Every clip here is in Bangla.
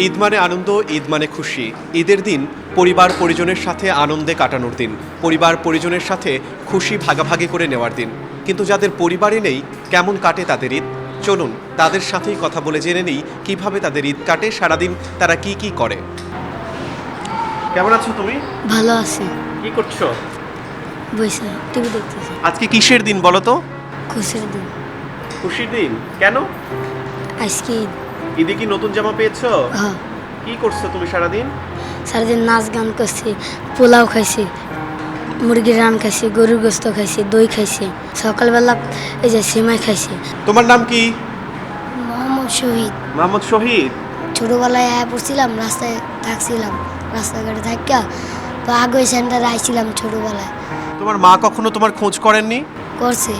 ঈদ মানে আনন্দ, ঈদ মানে খুশি। ঈদের দিন পরিবার পরিজনের সাথে আনন্দে কাটানোর দিন, পরিবার পরিজনের সাথে খুশি ভাগাভাগি করে নেওয়ার দিন। কিন্তু যাদের পরিবারে নেই, কেমন কাটে তাদের ঈদ? চলুন তাদের সাথেই কথা বলে জেনে নিই কিভাবে তাদের ঈদ কাটে, সারাদিন তারা কি কি করে। কেমন আছো তুমি? ভালো আছি। কি করছো? বইসা টিভি দেখতেছি। আজকে কিসের দিন বলো তো? খুশির দিন। খুশির দিন। কেন? আজকে ঈদ। ঈদে কি নতুন জামা পেয়েছো? হ্যাঁ, কি করছো তুমি সারাদিন? সারাদিন নাচ গান করছি, পোলাও খাইছি, মুরগির রান খাইছি, গরুর গোস্ত খাইছি, দই খাইছি, সকালবেলা এই যে সিমাই খাইছি। তোমার নাম কি? মোহাম্মদ শহীদ। মোহাম্মদ শহীদ। ছোটোবেলায় পড়ছিলাম, রাস্তায় থাকছিলাম, রাস্তাঘাটে থাকিয়া তো আগে সেন্টারে আইছিলাম ছোটোবেলায়। তোমার মা কখনো তোমার খোঁজ করেননি? করছে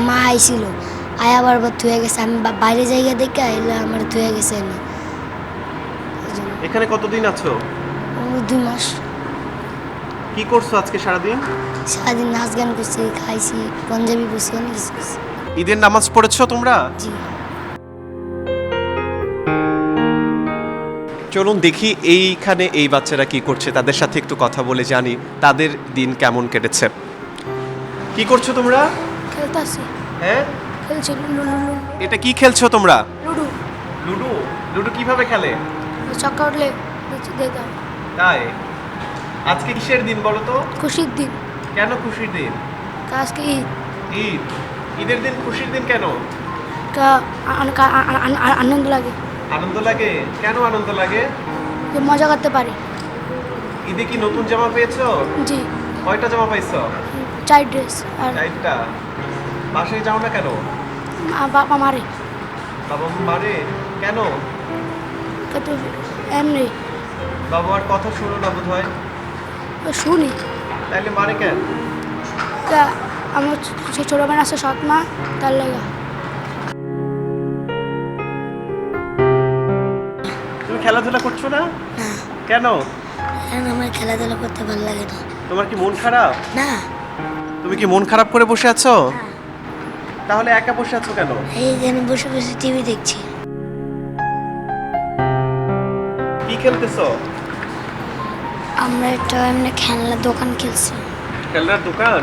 মা আইছিল, আয় আবার থুয়ে গেছে। আমি বাইরে জায়গা দেখে এলে আমার থুয়ে গেছে না। এখানে কতদিন আছো? 2 মাস। কি করছো আজকে সারাদিন? সারাদিন নাচ গান করছি, খাইছি, পাঞ্জাবি বসে অনেক কিছু করছি। ঈদের নামাজ পড়েছো তোমরা? জি। চলুন দেখি এইখানে এই বাচ্চারা কি করছে, তাদের সাথে একটু কথা বলে জানি তাদের দিন কেমন কেটেছে। কি করছো তোমরা? খেলতেছি, হ্যাঁ, খেলছি লুডু। এটা কি খেলছো তোমরা? Ludo ludo. লুডো কিভাবে খেলে? ছক্কা উঠলে নিচে দিয়ে দাও। তাই? আজকে কিসের দিন বলো তো? খুশির দিন। কেন খুশির দিন? আজকে ঈদ। ঈদ। ঈদের দিন খুশির দিন কেন? অনেক আনন্দ লাগে, আনন্দ লাগে। কেন আনন্দ লাগে? যে মজা করতে পারি। ঈদে কি নতুন জামা পেয়েছো? জি। কয়টা জামা পাইছো? 4 ড্রেস। আর চারটা। বাসায় যাও না কেন? বাবা মারে বাবা মারে কেন? কত এমনি বাবা আর কথা শোনো না বোধ হয়। শুনি। তাইলে মারে কেন? তা আমার ছোটো বোন আছে সৎ মা, তার লেগা। তুমি খেলাধুলা করছো না? কেন? আমার খেলাধুলা করতে ভালো লাগে না। তোমার কি মন খারাপ? না, তুমি কি মন খারাপ করে বসে আছো? তাহলে একা বসে আছো কেন? এই যেন বসে বসে টিভি দেখছি। কি খেলতেছো? আমরা একটা এমনি খেলনার দোকান খেলছি। খেলনার দোকান?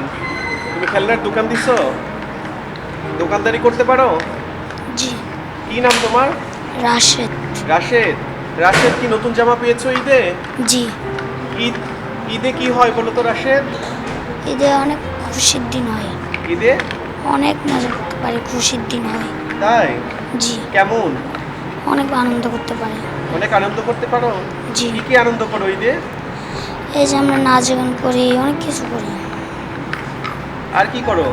তুমি খেলনার দোকান দিছো? দোকানদারি করতে পারো? জি। কি নাম তোমার? রাশেদ। রাশেদ। রাশেদ কি নতুন জামা পেয়েছো ঈদে? জি। ঈদ ঈদে কি হয় বলো তো রাশেদ? ঈদে অনেক খুশির দিন হয়, ঈদে অনেক মজা করতে পারি, খুশির দিন হয়। তাই? জি। কেমন? অনেক আনন্দ করতে পারি। অনেক আনন্দ করতে পারো? জি। কি কি আনন্দ করো ঈদে? এই যে আমরা নাচ গান করি, অনেক কিছু করি, আর কি করো?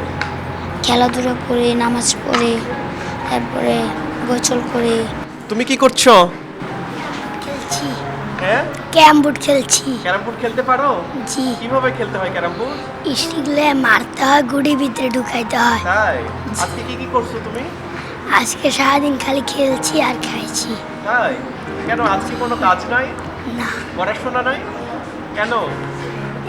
খেলাধুলা করি, নামাজ পড়ি, তারপরে গোসল করি। তুমি কি করছো? খেলছি, হ্যাঁ, ক্যারাম বোর্ড খেলছি। ক্যারাম বোর্ড খেলতে পারো? জি। কিভাবে খেলতে হয় ক্যারাম বোর্ড? স্টিকলে মারতে হয়, গুড়ি ভিতরে ঢুকাইতে হয়। তাই? আজকে কি কি করছো তুমি? আজকে সারাদিন খালি খেলছি আর খাইছি। তাই? কেন আজকে কোনো কাজ নাই? না, পড়াশোনা নাই? কেন?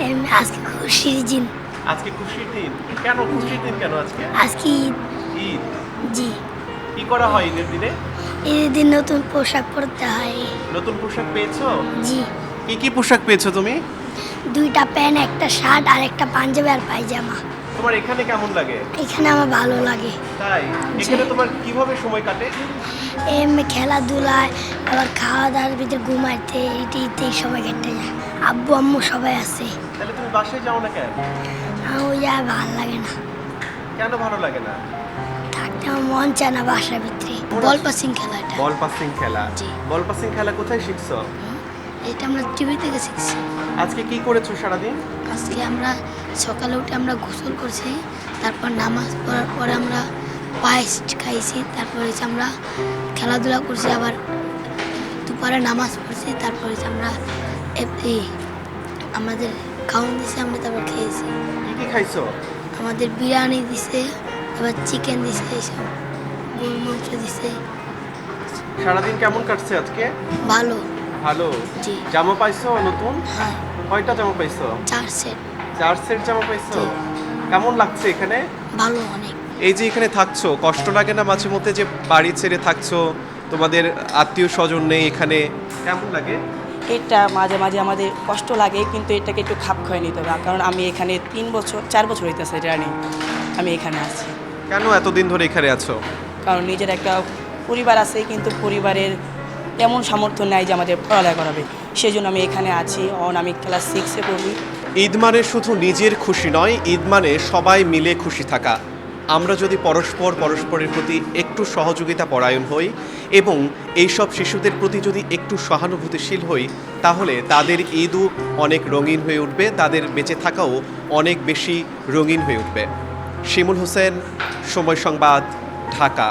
এমনি আজকে খুশির দিন। আজকে খুশির দিন। কেন খুশির দিন কেন আজকে? আজকে ঈদ। ঈদ। জি। কি করা হয় ঈদের দিনে? ঈদের দিন নতুন পোশাক পরতে হয়। নতুন পোশাক পেয়েছো? জি। কি কি পোশাক পেয়েছো তুমি? 2টা প্যান্ট, একটা শার্ট আর একটা পাঞ্জাবি আর পায়জামা। তোমার এখানে কেমন লাগে? এখানে আমার ভালো লাগে। তাই? এখানে তোমার কিভাবে সময় কাটে? এমনি খেলাধুলায়, আবার খাওয়া দাওয়ার ভিতরে ঘুমাইতে, এটি সময় কেটে যায়। আব্বু আম্মু সবাই আছে। তাহলে তুমি বাসায় যাও না কেন? ওই আর ভালো লাগে না, কেন ভালো লাগে না? থাকতে আমার মন চায় না বাসার ভিতরে। বল পাসিং খেলাটা, বল পাসিং খেলা। জি। বল পাসিং খেলা কোথায় শিখছো? এটা আমরা টিভি থেকে শিখছি। আজকে কি করেছো সারাদিন? আজকে আমরা সকালে উঠে আমরা গোসল করছি, তারপর নামাজ পড়ার পরে আমরা পায়েস খাইছি, তারপরে হচ্ছে আমরা খেলাধুলা করছি, আবার দুপুরে নামাজ পড়ছি, তারপরে হচ্ছে আমরা আমাদের খাওয়ান দিছে, আমরা তারপর খেয়েছি। কি কি খাইছো? আমাদের বিরিয়ানি দিছে, আবার চিকেন দিছে, এইসব গরুর মাংস দিছে। সারাদিন কেমন কাটছে আজকে? ভালো। ভালো। জি। জামা পাইছো নতুন? হ্যাঁ, কয়টা জামা পাইছো? 4 সেট। 4 সেট জামা পাইছো? জি। কেমন লাগছে এখানে? ভালো অনেক। এই যে এখানে থাকছো, কষ্ট লাগে না মাঝে মধ্যে যে বাড়ি ছেড়ে থাকছো, তোমাদের আত্মীয় স্বজন নেই এখানে, কেমন লাগে? এটা মাঝে মাঝে আমাদের কষ্ট লাগে, কিন্তু এটাকে একটু খাপ খাইয়ে নিতে হবে, কারণ আমি এখানে 4 বছর হইতেছে জার্নি আমি এখানে আছি। কেন এতদিন ধরে এখানে আছো? কারণ নিজের একটা পরিবার আছে, কিন্তু পরিবারের এমন সামর্থ্য নাই যে আমাদের পড়ালেখা করাবে, সেই জন্য আমি এখানে আছি। আমি ক্লাস 6-এ পড়ি। ঈদ মানে শুধু নিজের খুশি নয়, ঈদ মানে সবাই মিলে খুশি থাকা। আমরা যদি পরস্পরের প্রতি একটু সহযোগিতা পরায়ণ হই এবং এইসব শিশুদের প্রতি যদি একটু সহানুভূতিশীল হই, তাহলে তাদের ঈদও অনেক রঙিন হয়ে উঠবে, তাদের বেঁচে থাকাও অনেক বেশি রঙিন হয়ে উঠবে। শিমুল হোসেন, সময় সংবাদ, ঢাকা।